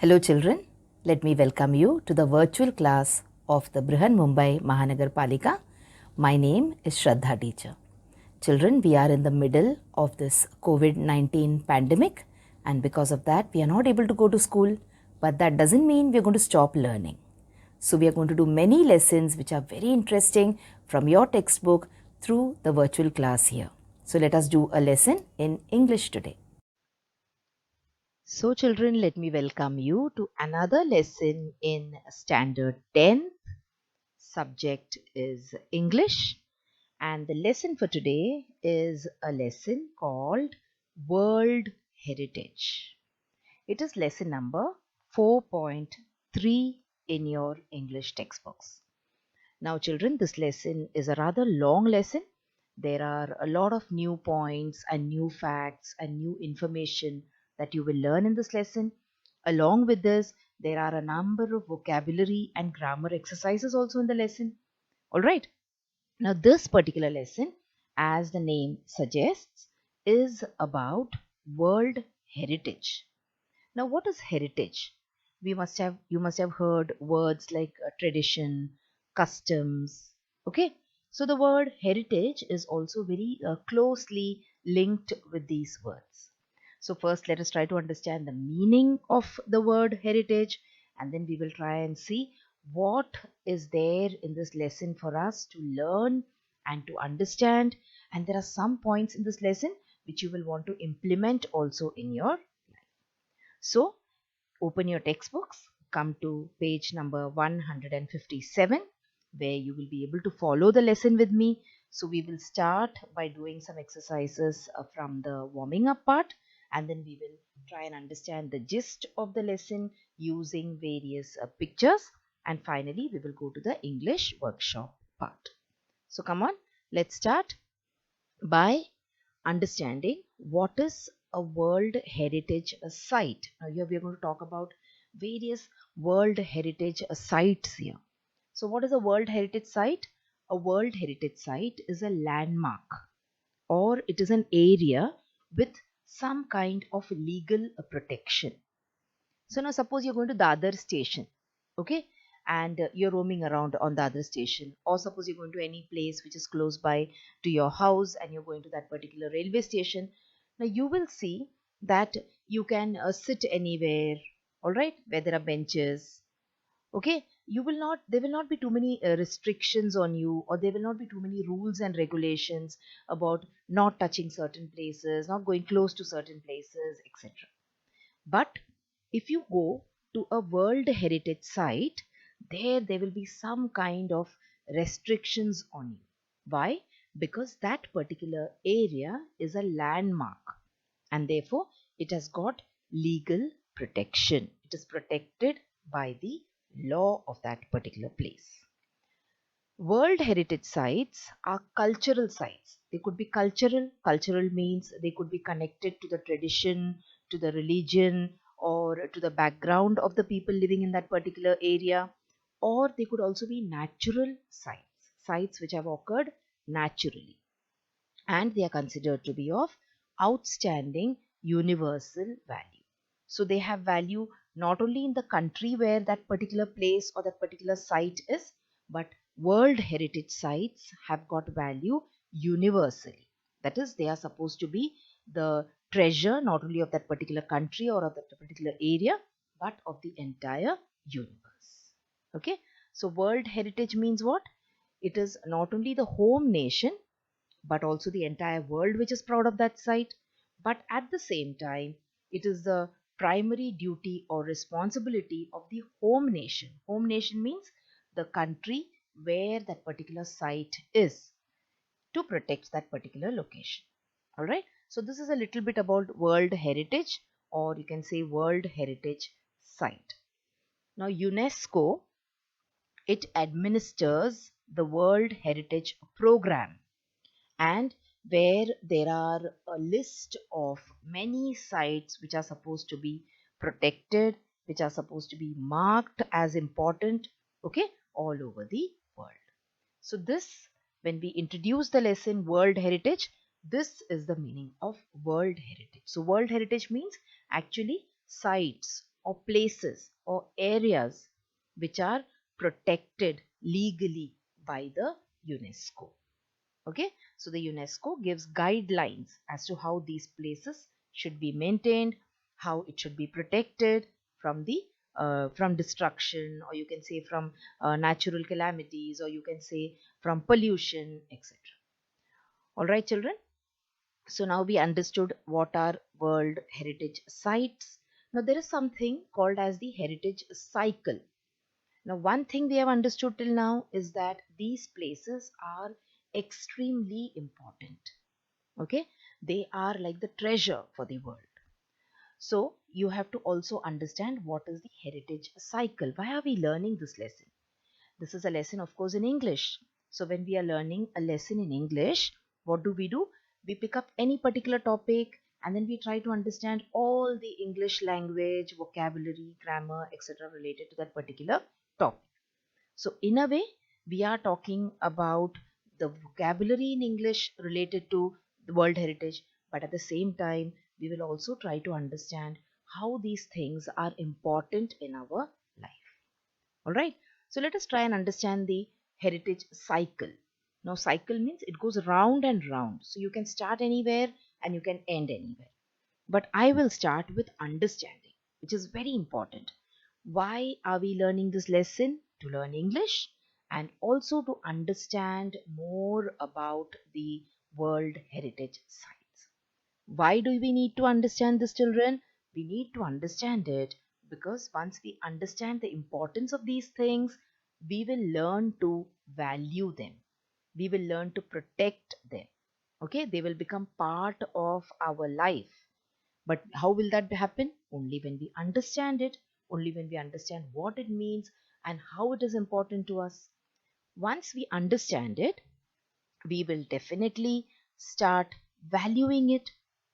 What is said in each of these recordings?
Hello children, let me welcome you to the virtual class of the Brihan Mumbai Mahanagar Palika. My name is Shraddha teacher. Children, we are in the middle of this COVID-19 pandemic, and because of that we are not able to go to school, but that doesn't mean we are going to stop learning. So we are going to do many lessons which are very interesting from your textbook through the virtual class here. So let us do a lesson in English today. So children, let me welcome you to another lesson in Standard 10. Subject is English, and the lesson for today is a lesson called World Heritage. It is lesson number 4.3 in your English textbooks. Now children, this lesson is a rather long lesson. There are a lot of new points and new facts and new information that you will learn in this lesson. Along with this, there are a number of vocabulary and grammar exercises also in the lesson. Alright, now this particular lesson, as the name suggests, is about World Heritage. Now what is heritage? You must have heard words like tradition, customs. Okay, so the word heritage is also very closely linked with these words. So first let us try to understand the meaning of the word heritage, and then we will try and see what is there in this lesson for us to learn and to understand. And there are some points in this lesson which you will want to implement also in your life. So open your textbooks, come to page number 157, where you will be able to follow the lesson with me. So we will start by doing some exercises from the warming up part, and then we will try and understand the gist of the lesson using various pictures, and finally we will go to the English workshop part. So come on, let's start by understanding what is a World Heritage Site. Now here we are going to talk about various World Heritage Sites here. So what is a World Heritage Site? A World Heritage Site is a landmark, or it is an area with some kind of legal protection. So now suppose you're going to Dadar station, okay, and you're roaming around on the other station, or suppose you're going to any place which is close by to your house and you're going to that particular railway station. Now you will see that you can sit anywhere, all right, where there are benches. Okay, you will not, there will not be too many restrictions on you, or there will not be too many rules and regulations about not touching certain places, not going close to certain places, etc. But if you go to a World Heritage Site, there will be some kind of restrictions on you. Why? Because that particular area is a landmark, and therefore it has got legal protection. It is protected by the law of that particular place. World Heritage Sites are cultural sites. They could be cultural. Cultural means they could be connected to the tradition, to the religion, or to the background of the people living in that particular area. Or they could also be natural sites, sites which have occurred naturally. And they are considered to be of outstanding universal value. So they have value not only in the country where that particular place or that particular site is, but World Heritage Sites have got value universally. That is, they are supposed to be the treasure not only of that particular country or of that particular area, but of the entire universe. Okay, so World Heritage means what? It is not only the home nation, but also the entire world which is proud of that site. But at the same time, it is the primary duty or responsibility of the home nation. Home nation means the country where that particular site is, to protect that particular location. All right. So this is a little bit about World Heritage, or you can say World Heritage Site. Now UNESCO, it administers the World Heritage Program, and where there are a list of many sites which are supposed to be protected, which are supposed to be marked as important, okay, all over the world. So this, when we introduce the lesson World Heritage, this is the meaning of World Heritage. So World Heritage means actually sites or places or areas which are protected legally by the UNESCO. Okay, so the UNESCO gives guidelines as to how these places should be maintained, how it should be protected from the from destruction, or you can say from natural calamities, or you can say from pollution, etc. All right, children. So now we understood what are World Heritage Sites. Now there is something called as the heritage cycle. Now one thing we have understood till now is that these places are extremely important. Okay, they are like the treasure for the world. So you have to also understand what is the heritage cycle. Why are we learning this lesson? This is a lesson, of course, in English. So when we are learning a lesson in English, what do? We pick up any particular topic and then we try to understand all the English language, vocabulary, grammar, etc. related to that particular topic. So in a way, we are talking about the vocabulary in English related to the World Heritage, but at the same time, we will also try to understand how these things are important in our life. All right. So let us try and understand the heritage cycle. Now, cycle means it goes round and round. So you can start anywhere and you can end anywhere. But I will start with understanding, which is very important. Why are we learning this lesson? To learn English and also to understand more about the World Heritage Sites. Why do we need to understand this, children? We need to understand it because once we understand the importance of these things, we will learn to value them. We will learn to protect them. Okay, they will become part of our life. But how will that happen? Only when we understand it, only when we understand what it means and how it is important to us. Once we understand it, we will definitely start valuing it.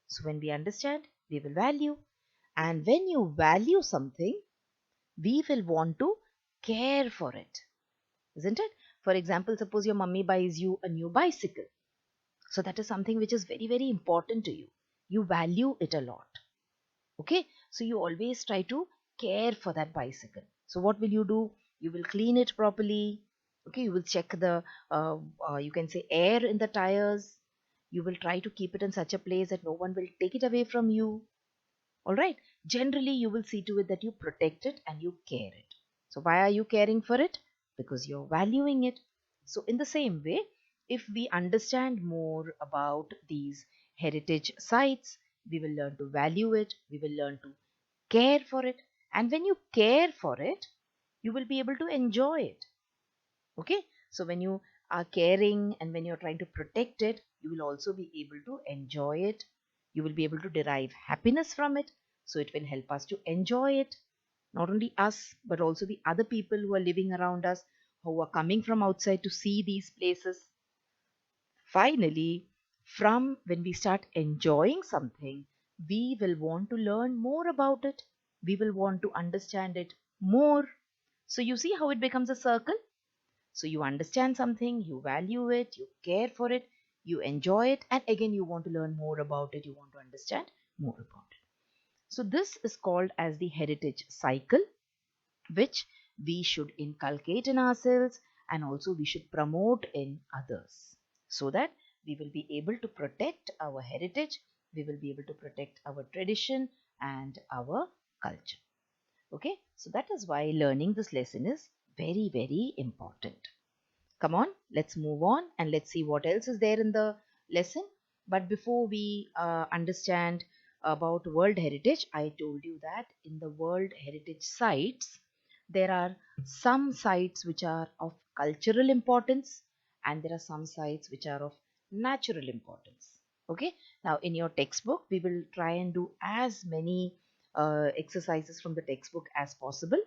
So when we understand, we will value. And when you value something, we will want to care for it, isn't it? For example, suppose your mummy buys you a new bicycle. So that is something which is very, very important to you. You value it a lot. Okay, so you always try to care for that bicycle. So what will you do? You will clean it properly. Okay, you will check the you can say air in the tires. You will try to keep it in such a place that no one will take it away from you. All right, generally you will see to it that you protect it and you care it. So why are you caring for it? Because you're valuing it. So in the same way, if we understand more about these heritage sites, we will learn to value it, we will learn to care for it, and when you care for it, you will be able to enjoy it. Okay, so when you are caring and when you're trying to protect it, you will also be able to enjoy it. You will be able to derive happiness from it. So it will help us to enjoy it. Not only us, but also the other people who are living around us, who are coming from outside to see these places. Finally, from when we start enjoying something, we will want to learn more about it. We will want to understand it more. So you see how it becomes a circle? So you understand something, you value it, you care for it, you enjoy it, and again you want to learn more about it, you want to understand more about it. So this is called as the heritage cycle, which we should inculcate in ourselves and also we should promote in others so that we will be able to protect our heritage, we will be able to protect our tradition and our culture. Okay, so that is why learning this lesson is very, very important. Come on, let's move on and let's see what else is there in the lesson. But before we understand about World Heritage, I told you that in the World Heritage sites, there are some sites which are of cultural importance and there are some sites which are of natural importance. Okay, now in your textbook, we will try and do as many exercises from the textbook as possible.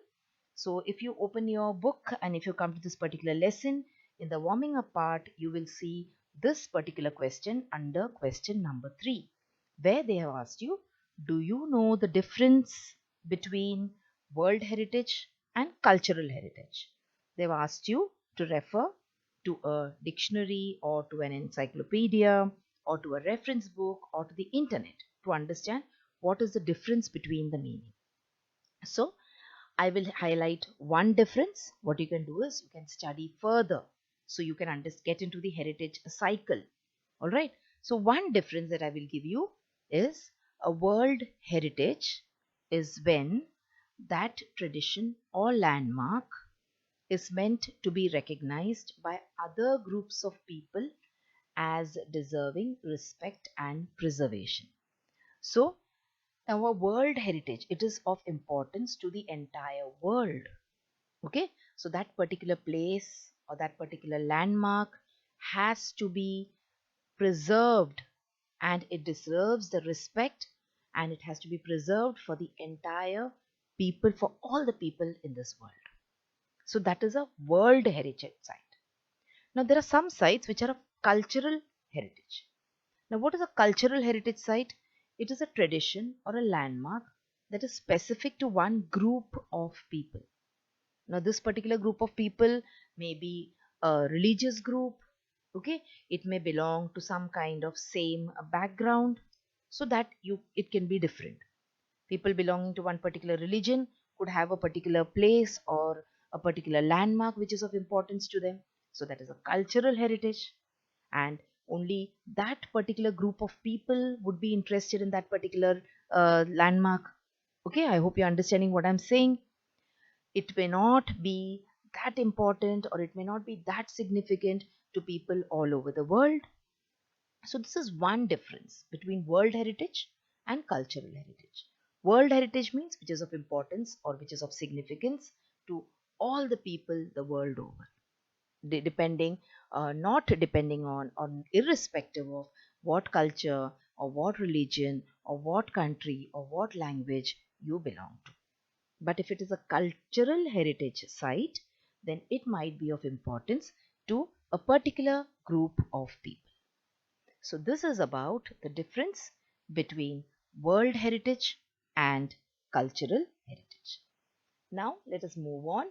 So if you open your book and if you come to this particular lesson, in the warming up part, you will see this particular question under question number 3, where they have asked you, do you know the difference between World Heritage and cultural heritage? They've asked you to refer to a dictionary or to an encyclopedia or to a reference book or to the internet to understand what is the difference between the meaning. So I will highlight one difference. What you can do is you can study further so you can get into the heritage cycle. All right. So one difference that I will give you is a world heritage is when that tradition or landmark is meant to be recognized by other groups of people as deserving respect and preservation. So our world heritage, it is of importance to the entire world. Okay, so that particular place or that particular landmark has to be preserved, and it deserves the respect, and it has to be preserved for the entire people, for all the people in this world. So that is a world heritage site. Now there are some sites which are of cultural heritage. Now what is a cultural heritage site? It is a tradition or a landmark that is specific to one group of people. Now this particular group of people may be a religious group. Okay, it may belong to some kind of same background, so that it can be different. People belonging to one particular religion could have a particular place or a particular landmark which is of importance to them. So that is a cultural heritage, and only that particular group of people would be interested in that particular landmark. Okay, I hope you're understanding what I'm saying. It may not be that important, or it may not be that significant to people all over the world. So this is one difference between world heritage and cultural heritage. World heritage means which is of importance or which is of significance to all the people the world over, depending not depending on, or irrespective of what culture or what religion or what country or what language you belong to. But if it is a cultural heritage site, then it might be of importance to a particular group of people. So this is about the difference between world heritage and cultural heritage. Now let us move on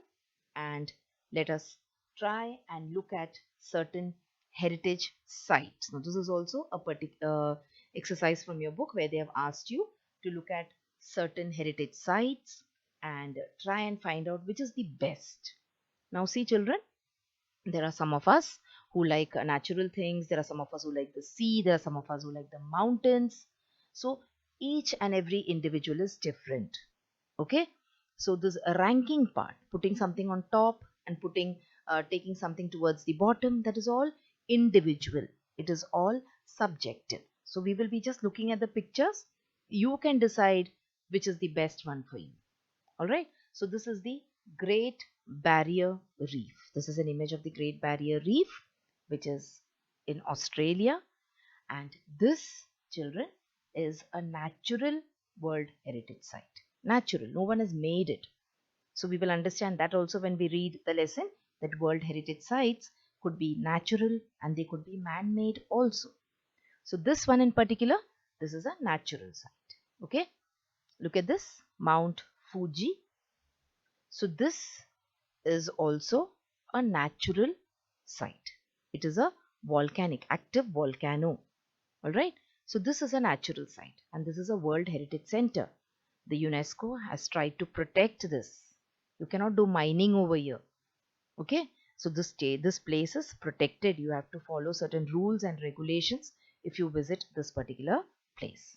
and let us try and look at certain heritage sites. Now this is also a particular exercise from your book where they have asked you to look at certain heritage sites and try and find out which is the best. Now see children, there are some of us who like natural things, there are some of us who like the sea, there are some of us who like the mountains. So each and every individual is different. Okay, so this ranking part, putting something on top and putting taking something towards the bottom, that is all individual, it is all subjective. So we will be just looking at the pictures, you can decide which is the best one for you. All right, so this is the Great Barrier Reef. This is an image of the Great Barrier Reef, which is in Australia. And this, children, is a natural World Heritage Site. Natural, no one has made it. So we will understand that also when we read the lesson, that World Heritage Sites could be natural and they could be man-made also. So this one in particular, this is a natural site. Okay, look at this, Mount Fuji. So this is also a natural site. It is a volcanic, active volcano. All right. So this is a natural site and this is a World Heritage Center. The UNESCO has tried to protect this. You cannot do mining over here. Okay. So this place is protected. You have to follow certain rules and regulations if you visit this particular place.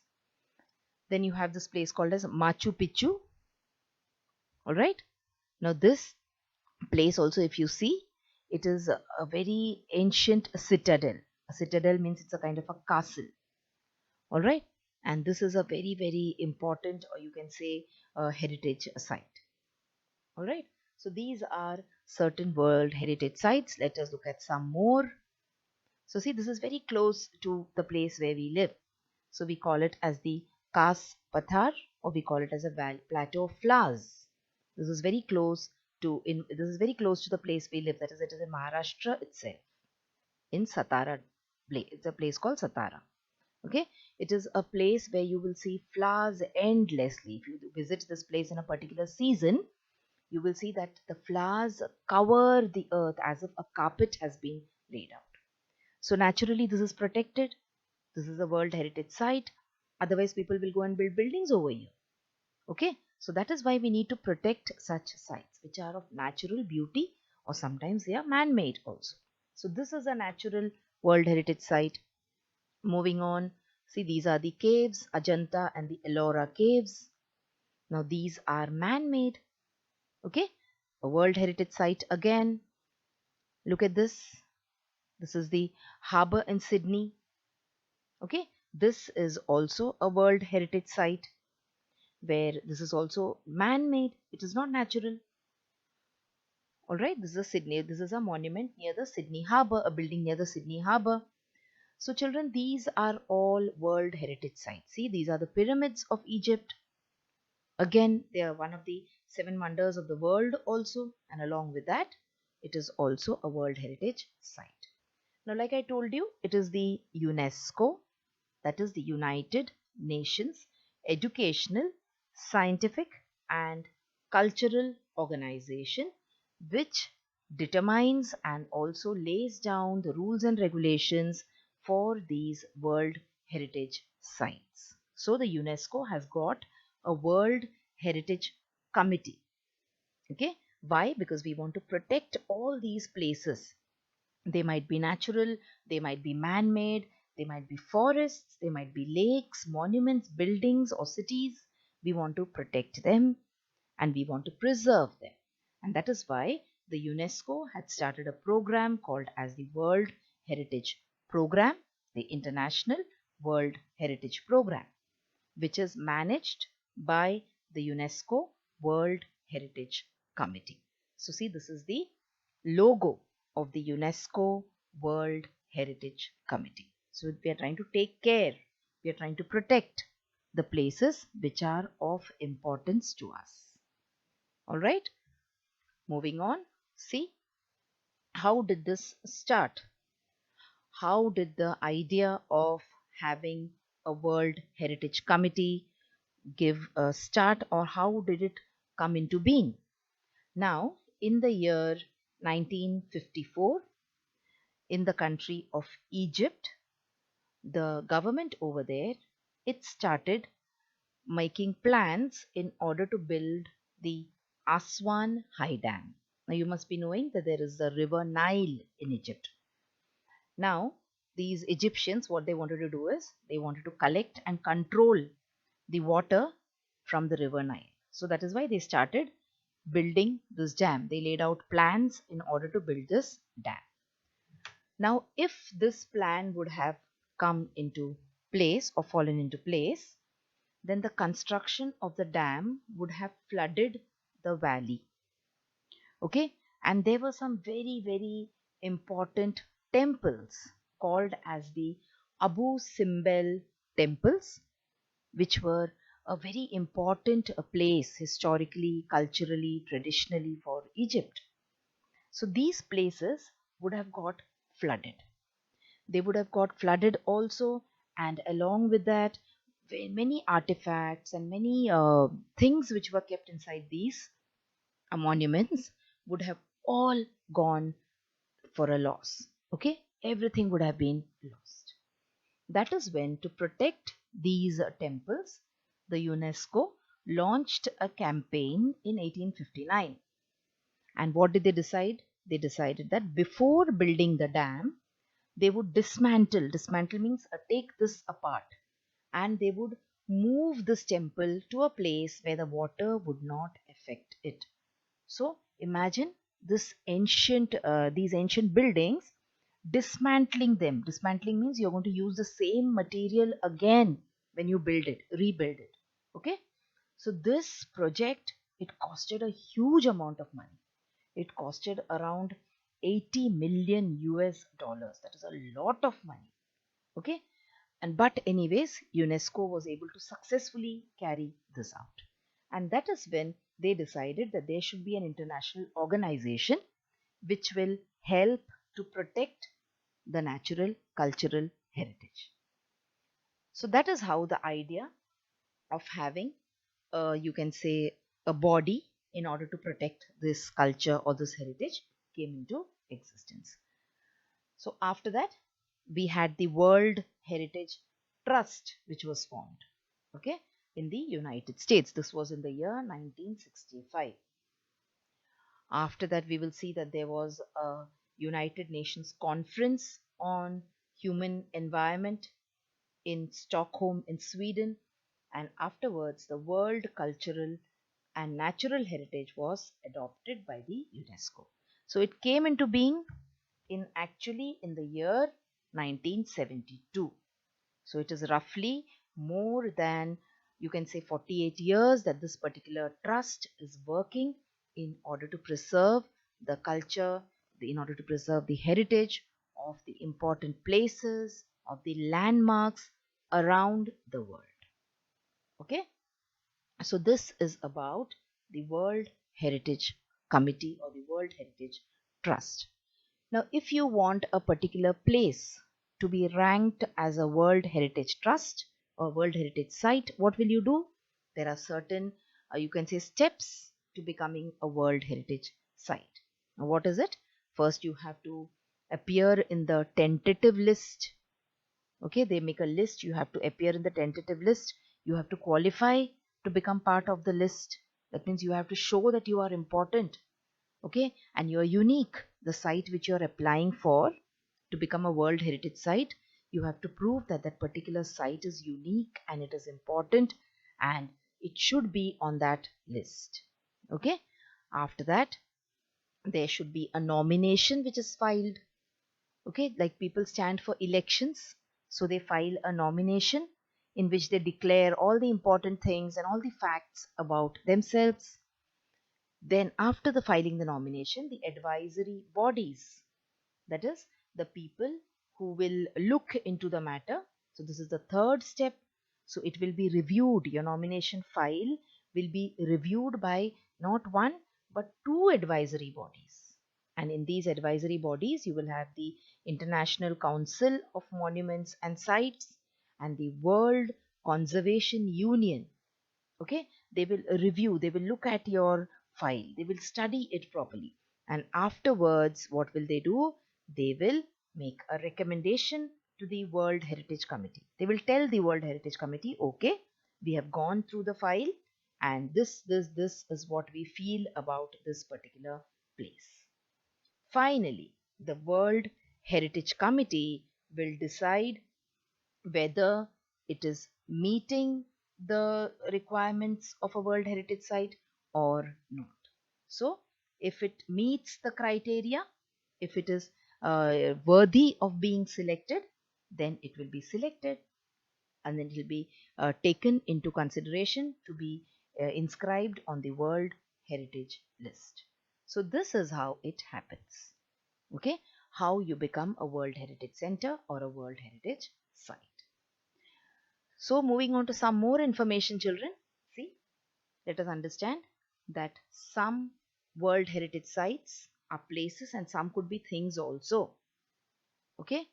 Then you have this place called as Machu Picchu. All right. Now this place also, if you see, it is a very ancient citadel. A citadel means it's a kind of a castle. All right, and this is a very very important, or you can say, heritage site. All right, so these are certain World Heritage Sites. Let us look at some more. So see, this is very close to the place where we live, so we call it as the Kas Pathar, or we call it as a plateau of flowers. This is very close this is very close to the place we live, that is, it is in Maharashtra itself, in Satara. It's a place called Satara. Okay, it is a place where you will see flowers endlessly. If you visit this place in a particular season, you will see that the flowers cover the earth as if a carpet has been laid out. So naturally this is protected. This is a World Heritage Site. Otherwise people will go and build buildings over here. Okay, So that is why we need to protect such sites which are of natural beauty, or sometimes they are man-made also. So this is a natural World Heritage Site. Moving on, see, these are the caves, Ajanta and the Ellora caves. Now these are man-made. Okay, a World Heritage Site again. Look at this. This is the harbour in Sydney. Okay, this is also a World Heritage Site, where this is also man-made. It is not natural. All right, this is a Sydney. This is a monument near the Sydney Harbour, a building near the Sydney Harbour. So children, these are all World Heritage Sites. See, these are the pyramids of Egypt. Again, they are one of the 7 wonders of the world also, and along with that, it is also a World Heritage Site. Now, like I told you, it is the UNESCO, that is the United Nations Educational, Scientific and Cultural Organization, which determines and also lays down the rules and regulations for these World Heritage Sites. So the UNESCO has got a World Heritage Committee. Okay, why? Because we want to protect all these places. They might be natural, they might be man-made, they might be forests, they might be lakes, monuments, buildings or cities. We want to protect them and we want to preserve them. And that is why the UNESCO had started a program called as the World Heritage Program, the International World Heritage Program, which is managed by the UNESCO World Heritage Committee. So see, this is the logo of the UNESCO World Heritage Committee. So we are trying to take care, we are trying to protect the places which are of importance to us. All right, moving on. See, how did this start? How did the idea of having a World Heritage Committee give a start, or how did it come into being? Now, in the year 1954, in the country of Egypt, the government over there, it started making plans in order to build the Aswan High Dam. Now you must be knowing that there is the river Nile in Egypt. Now these Egyptians, what they wanted to do is they wanted to collect and control the water from the river Nile. So that is why they started building this dam. They laid out plans in order to build this dam. Now, if this plan would have come into place or fallen into place, then the construction of the dam would have flooded the valley. Okay, and there were some very, very important temples called as the Abu Simbel temples, which were a very important place historically, culturally, traditionally for Egypt. So these places would have got flooded. They would have got flooded also, and along with that, many artifacts and many things which were kept inside these monuments would have all gone for a loss. Okay, everything would have been lost. That is when, to protect these temples, the UNESCO launched a campaign in 1859. And what did they decide? They decided that before building the dam, they would dismantle. Dismantle means take this apart, and they would move this temple to a place where the water would not affect it. So imagine this these ancient buildings, dismantling them. Dismantling means you're going to use the same material again when you build it, rebuild it. Okay, so this project, it costed a huge amount of money. It costed around 80 million US dollars. That is a lot of money. Okay, and but anyways, UNESCO was able to successfully carry this out. And that is when they decided that there should be an international organization which will help to protect the natural cultural heritage. So that is how the idea of having you can say a body in order to protect this culture or this heritage came into existence. So after that, we had the World Heritage Trust which was formed. Okay, in the United States. This was in the year 1965. After that, we will see that there was a United Nations conference on human environment in Stockholm in Sweden, and afterwards the World Cultural and Natural Heritage was adopted by the UNESCO. So it came into being in the year 1972. So it is roughly more than, you can say, 48 years that this particular trust is working in order to preserve the culture, in order to preserve the heritage of the important places, of the landmarks around the world. Okay, so this is about the World Heritage Committee or the World Heritage Trust. Now, if you want a particular place to be ranked as a World Heritage Trust or World Heritage Site, what will you do? There are certain, you can say, steps to becoming a World Heritage Site. Now, what is it? First, you have to appear in the tentative list. Okay, they make a list. You have to appear in the tentative list. You have to qualify to become part of the list. That means you have to show that you are important. Okay, and you are unique. The site which you are applying for to become a World Heritage Site, you have to prove that that particular site is unique and it is important and it should be on that list. Okay, after that, there should be a nomination which is filed. Okay, like people stand for elections, so they file a nomination in which they declare all the important things and all the facts about themselves. Then, after the filing the nomination, the advisory bodies, that is, the people who will look into the matter. So, this is the third step. So, it will be reviewed. Your nomination file will be reviewed by not one but two advisory bodies. And in these advisory bodies, you will have the International Council of Monuments and Sites and the World Conservation Union. Okay, they will review, they will look at your file, they will study it properly, and afterwards what will they do? They will make a recommendation to the World Heritage Committee. They will tell the World Heritage Committee, okay, we have gone through the file and this is what we feel about this particular place. Finally, the World Heritage Committee will decide whether it is meeting the requirements of a World Heritage Site or not. So, if it meets the criteria, if it is worthy of being selected, then it will be selected and then it will be taken into consideration to be inscribed on the World Heritage List. So, this is how it happens. Okay, how you become a World Heritage Center or a World Heritage Site. So, moving on to some more information, children. See, let us understand that some World Heritage Sites are places and some could be things also. Okay,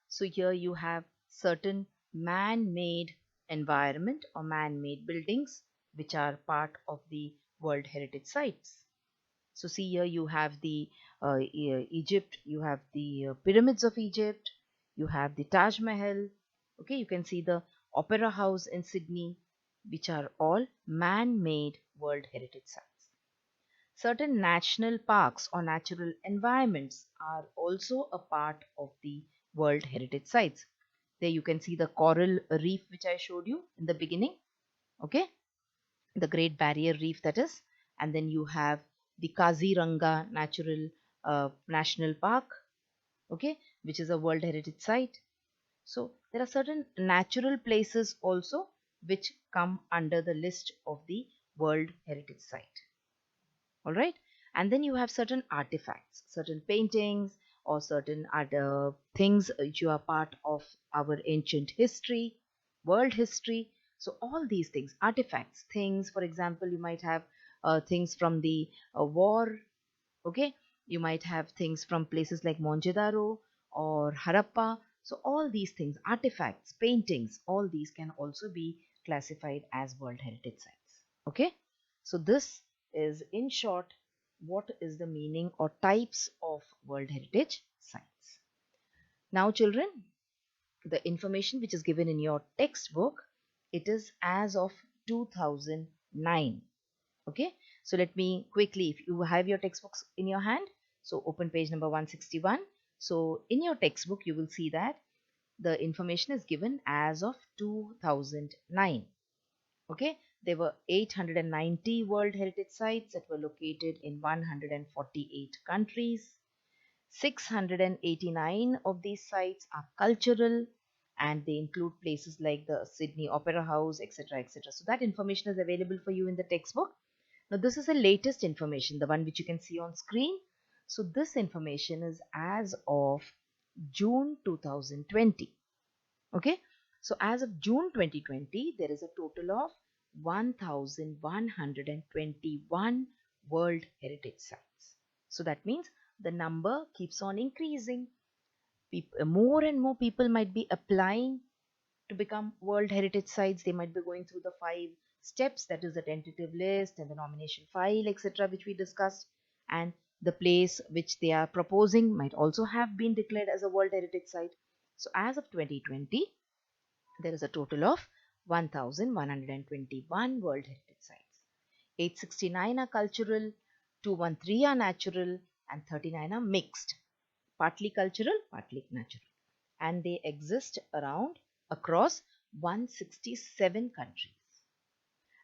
so here you have certain man-made environment or man-made buildings which are part of the World Heritage Sites. So, see here you have the Egypt, you have the pyramids of Egypt, you have the Taj Mahal. Okay, you can see the Opera House in Sydney, which are all man-made World Heritage Sites. Certain national parks or natural environments are also a part of the World Heritage Sites. There you can see the coral reef which I showed you in the beginning. Okay, the Great Barrier Reef, that is, and then you have the Kaziranga National Park, okay, which is a World Heritage Site. So there are certain natural places also which come under the list of the World Heritage Site. All right, and then you have certain artifacts, certain paintings or certain other things which are part of our ancient history, world history. So all these things, artifacts, things, for example, you might have things from the war. Okay, you might have things from places like Mohenjo-daro or Harappa. So all these things, artifacts, paintings, all these can also be classified as World Heritage Sites. Okay, so this is in short what is the meaning or types of World Heritage Sites. Now children, the information which is given in your textbook, it is as of 2009. Okay, so let me quickly, if you have your textbooks in your hand, so open page number 161. So in your textbook, you will see that the information is given as of 2009. Okay, there were 890 World Heritage Sites that were located in 148 countries. 689 of these sites are cultural, and they include places like the Sydney Opera House, etc., etc. So that information is available for you in the textbook. Now, this is the latest information, the one which you can see on screen. So this information is as of June 2020. Okay, so as of June 2020, there is a total of 1121 World Heritage Sites. So that means the number keeps on increasing. More and more people might be applying to become World Heritage Sites. They might be going through the 5 steps, that is the tentative list and the nomination file, etc., which we discussed. And the place which they are proposing might also have been declared as a World Heritage Site. So as of 2020, there is a total of 1121 World Heritage Sites. 869 are cultural, 213 are natural, and 39 are mixed, partly cultural, partly natural. And they exist around across 167 countries.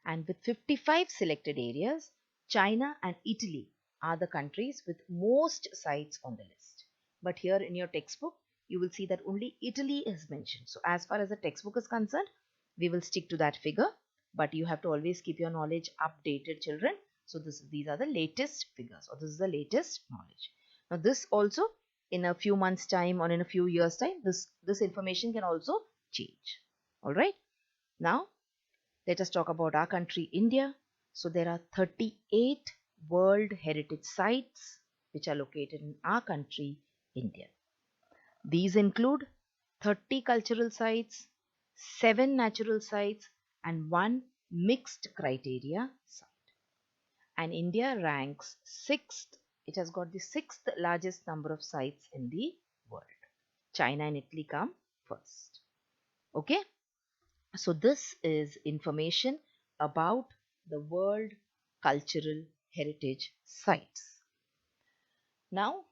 And with 55 selected areas, China and Italy are the countries with most sites on the list. But here in your textbook, you will see that only Italy is mentioned. So as far as the textbook is concerned, we will stick to that figure. But you have to always keep your knowledge updated, children. So these are the latest figures, or this is the latest knowledge. Now this also, in a few months time or in a few years time, this information can also change. All right. Now let us talk about our country, India. So there are 38 World Heritage Sites which are located in our country, India. These include 30 cultural sites, 7 natural sites, and 1 mixed criteria site. And India ranks 6th. It has got the 6th largest number of sites in the world. China and Italy come first. Okay. So this is information about the World Cultural Heritage Sites. Now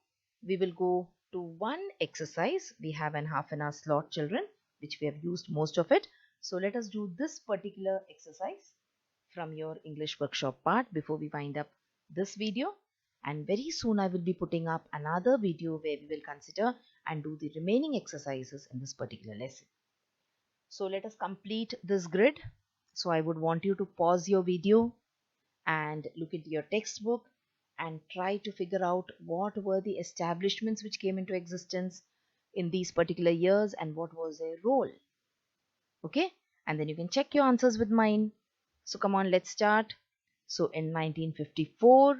we will go to one exercise. We have an half an hour slot, children, which we have used most of it. So let us do this particular exercise from your English workshop part before we wind up this video. And very soon I will be putting up another video where we will consider and do the remaining exercises in this particular lesson. So let us complete this grid. So I would want you to pause your video and look into your textbook and try to figure out what were the establishments which came into existence in these particular years and what was their role. Okay, and then you can check your answers with mine. So come on, let's start. So in 1954,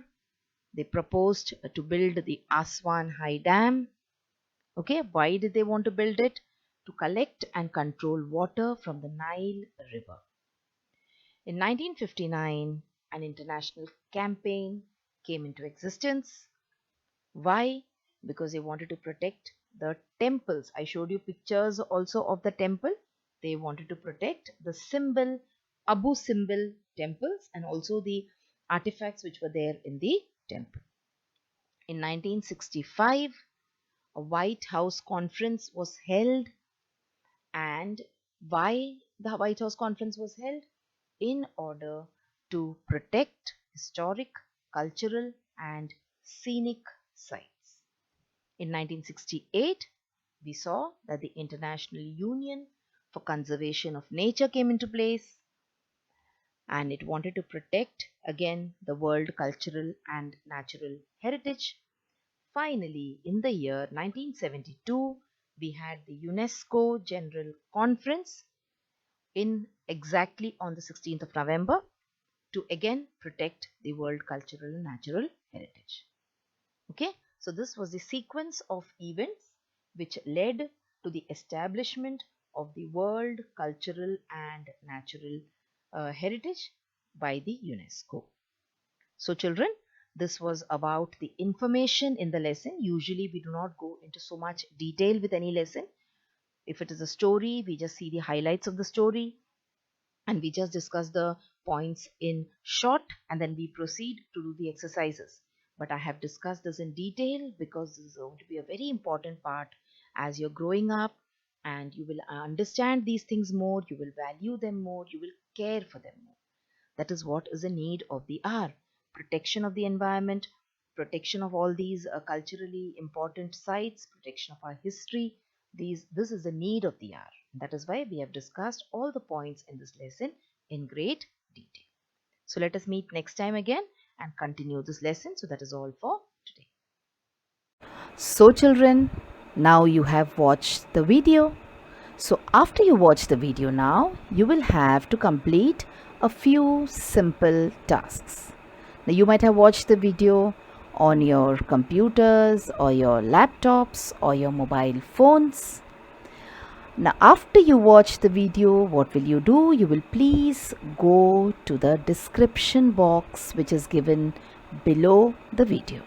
they proposed to build the Aswan High Dam. Okay, why did they want to build it? To collect and control water from the Nile River. In 1959, an international campaign came into existence. Why? Because they wanted to protect the temples. I showed you pictures also of the temple. They wanted to protect the symbol, Abu Simbel temples, and also the artifacts which were there in the temple. In 1965, a White House conference was held. And why the White House conference was held? In order to protect historic, cultural, and scenic sites. In 1968, we saw that the International Union for Conservation of Nature came into place, and it wanted to protect again the world cultural and natural heritage. Finally, in the year 1972, we had the UNESCO General Conference in exactly on the 16th of November to again protect the world cultural and natural heritage. Okay, so this was the sequence of events which led to the establishment of the world cultural and natural heritage by the UNESCO. So children, this was about the information in the lesson. Usually we do not go into so much detail with any lesson. If it is a story, we just see the highlights of the story. and we just discuss the points in short and then we proceed to do the exercises. But I have discussed this in detail because this is going to be a very important part as you're growing up, and you will understand these things more, you will value them more, you will care for them more. That is what is a need of the hour: protection of the environment, protection of all these culturally important sites, protection of our history. This is the need of the hour. That is why we have discussed all the points in this lesson in great detail. So let us meet next time again and continue this lesson. So that is all for today. So children, now you have watched the video. So after you watch the video now, you will have to complete a few simple tasks. Now you might have watched the video on your computers or your laptops or your mobile phones. Now after you watch the video, what will you do? You will please go to the description box which is given below the video.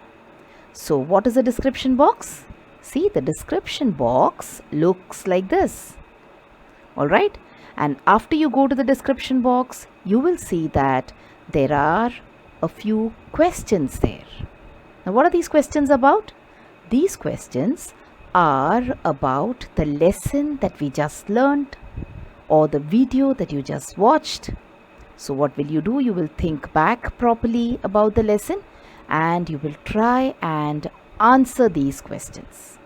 So what is the description box? See, the description box looks like this. Alright, and after you go to the description box, you will see that there are a few questions there. Now what are these questions about? These questions are about the lesson that we just learned or the video that you just watched. So what will you do? You will think back properly about the lesson and you will try and answer these questions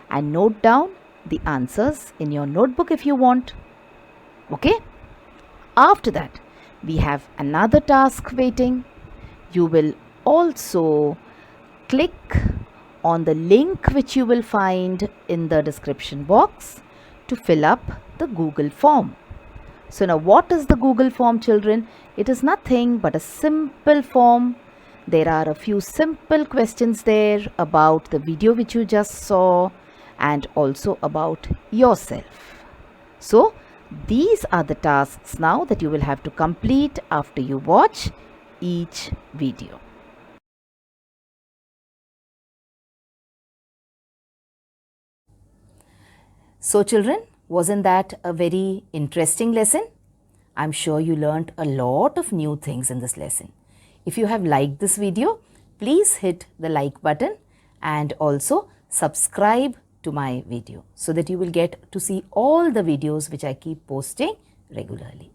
and note down the answers in your notebook if you want. Okay? After that, we have another task waiting. You will also click on the link which you will find in the description box to fill up the Google form. So now what is the Google form, children? It is nothing but a simple form. There are a few simple questions there about the video which you just saw and also about yourself. So these are the tasks now that you will have to complete after you watch each video. So children, wasn't that a very interesting lesson? I'm sure you learnt a lot of new things in this lesson. If you have liked this video, please hit the like button and also subscribe to my video so that you will get to see all the videos which I keep posting regularly.